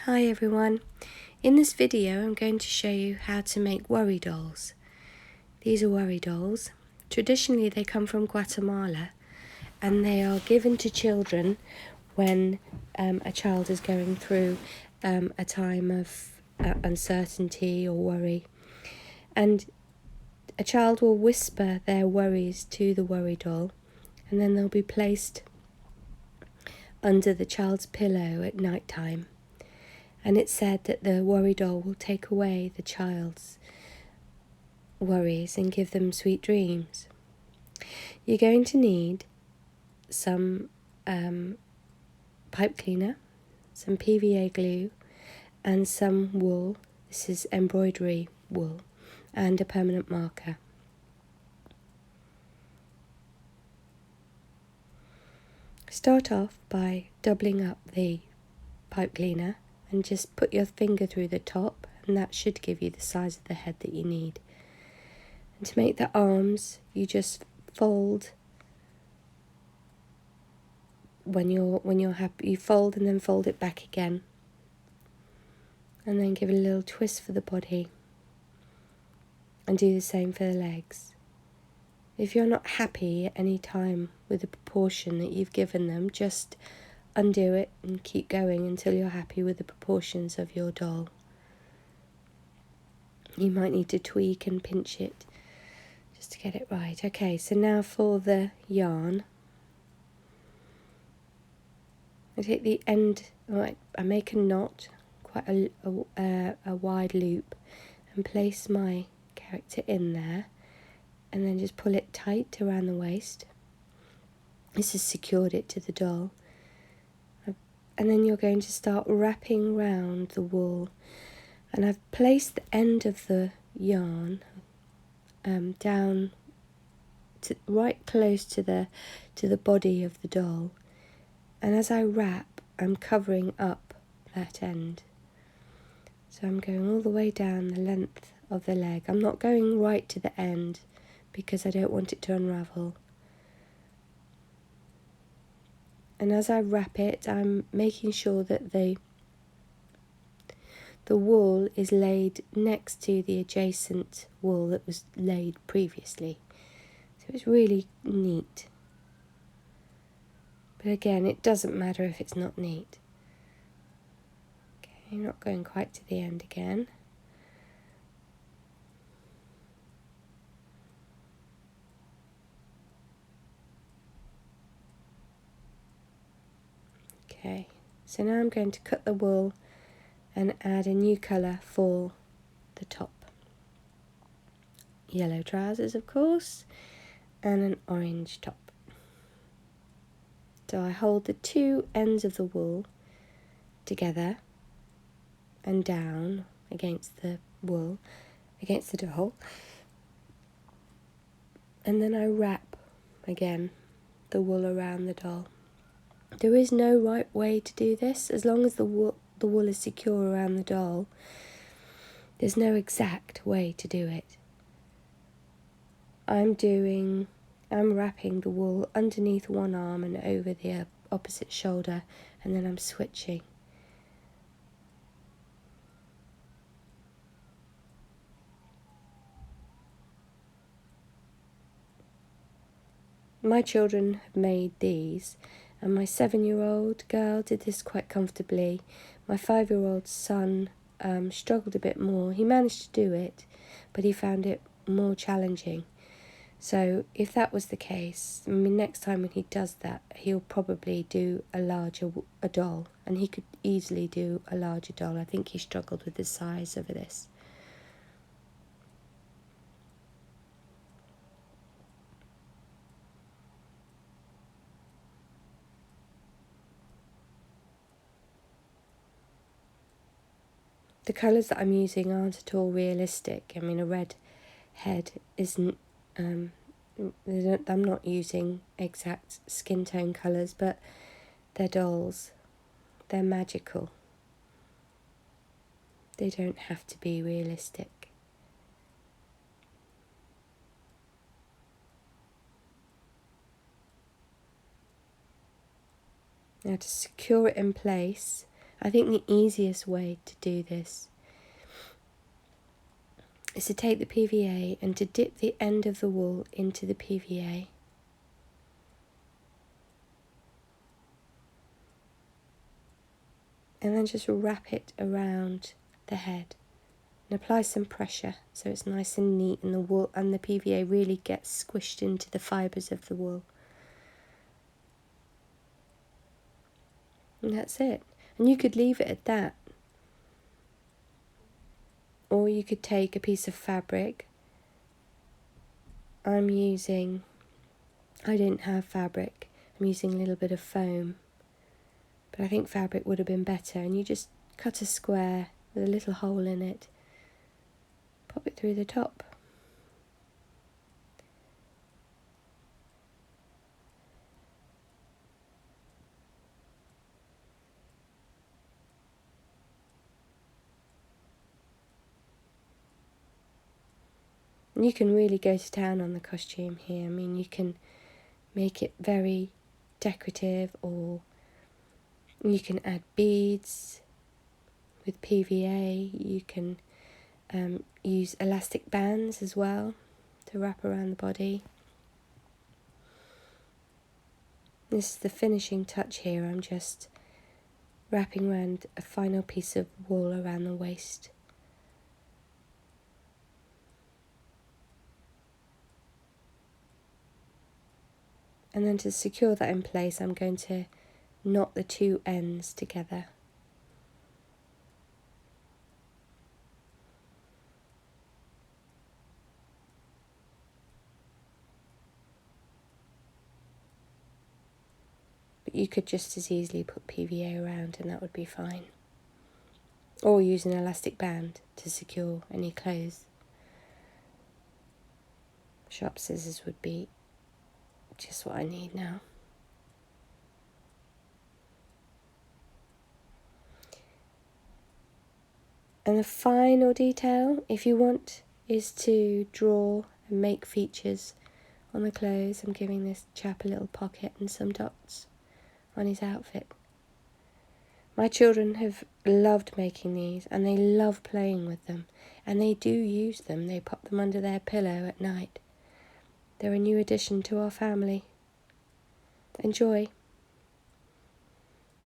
Hi everyone. In this video I'm going to show you how to make worry dolls. These are worry dolls. Traditionally they come from Guatemala and they are given to children when a child is going through a time of uncertainty or worry. And a child will whisper their worries to the worry doll and then they'll be placed under the child's pillow at night time. And it's said that the worry doll will take away the child's worries and give them sweet dreams. You're going to need some pipe cleaner, some PVA glue, and some wool. This is embroidery wool, and a permanent marker. Start off by doubling up the pipe cleaner and just put your finger through the top, and that should give you the size of the head that you need. And to make the arms, you just fold when you're happy. You fold and then fold it back again, and then give it a little twist for the body, and do the same for the legs. If you're not happy at any time with the proportion that you've given them, just undo it and keep going until you're happy with the proportions of your doll. You might need to tweak and pinch it just to get it right. Okay, so now for the yarn. I take the end, I make a knot, quite a wide loop, and place my character in there, and then just pull it tight around the waist. This has secured it to the doll. And then you're going to start wrapping round the wool. And I've placed the end of the yarn down to right close to the body of the doll. And as I wrap, I'm covering up that end. So I'm going all the way down the length of the leg. I'm not going right to the end because I don't want it to unravel. And as I wrap it, I'm making sure that the wool is laid next to the adjacent wool that was laid previously. So it's really neat. But again, it doesn't matter if it's not neat. Okay, not going quite to the end again. Okay, so now I'm going to cut the wool and add a new colour for the top. Yellow trousers, of course, and an orange top. So I hold the two ends of the wool together and down against the wool, against the doll, and then I wrap again the wool around the doll. There is no right way to do this. As long as the wool is secure around the doll, there's no exact way to do it. I'm wrapping the wool underneath one arm and over the opposite shoulder, and then I'm switching. My children have made these, and my 7-year-old girl did this quite comfortably. My 5-year-old son struggled a bit more. He managed to do it, but he found it more challenging. So if that was the case, next time when he does that, he'll probably do a doll, and he could easily do a larger doll. I think he struggled with the size of this. The colours that I'm using aren't at all realistic. I mean, a red head isn't, I'm not using exact skin tone colours, but they're dolls. They're magical. They don't have to be realistic. Now to secure it in place, I think the easiest way to do this is to take the PVA and to dip the end of the wool into the PVA. And then just wrap it around the head and apply some pressure so it's nice and neat and the wool and the PVA really gets squished into the fibres of the wool. And that's it. And you could leave it at that. Or you could take a piece of fabric. I didn't have fabric. I'm using a little bit of foam. But I think fabric would have been better. And you just cut a square with a little hole in it. Pop it through the top. And you can really go to town on the costume here. I mean, you can make it very decorative, or you can add beads with PVA. You can use elastic bands as well to wrap around the body. This is the finishing touch here. I'm just wrapping around a final piece of wool around the waist. And then to secure that in place, I'm going to knot the two ends together. But you could just as easily put PVA around and that would be fine. Or use an elastic band to secure any clothes. Sharp scissors would be just what I need now. And the final detail, if you want, is to draw and make features on the clothes. I'm giving this chap a little pocket and some dots on his outfit. My children have loved making these and they love playing with them, and they do use them. They pop them under their pillow at night. They're a new addition to our family. Enjoy.